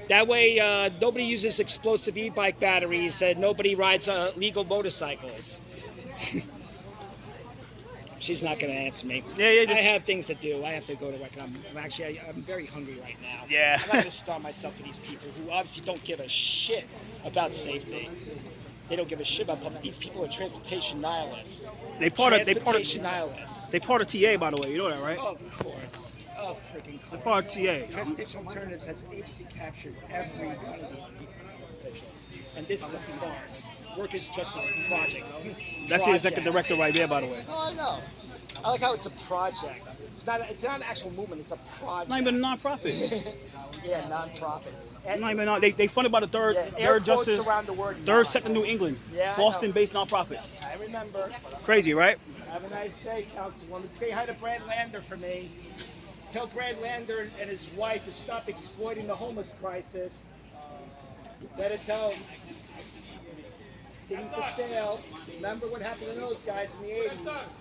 That way, nobody uses explosive e-bike batteries and nobody rides legal motorcycles. She's not going to answer me. Yeah. I have things to do. I have to go to work. I'm very hungry right now. Yeah. I'm not going to starve myself for these people who obviously don't give a shit about safety. They don't give a shit about public. These people are transportation nihilists. They part of Nihilists. they part of TA, by the way. You know that, right? Oh, of course. Oh, freaking course. They're part of TA. Transportation Alternatives has HC captured every one of these people, officials. And this is a farce. Workers' Justice Project. That's the executive director right there, by the way. Oh, I know. I like how it's a project. It's not an actual movement. It's a project. It's not even a non-profit. Yeah, non-profits. They funded by the third Justice, around the word third Second New England, Yeah, Boston-based nonprofits. I remember. Crazy, right? Have a nice day, Councilwoman. Say hi to Brad Lander for me. Tell Brad Lander and his wife to stop exploiting the homeless crisis. Better tell him. City for sale. Remember what happened to those guys in the 80s.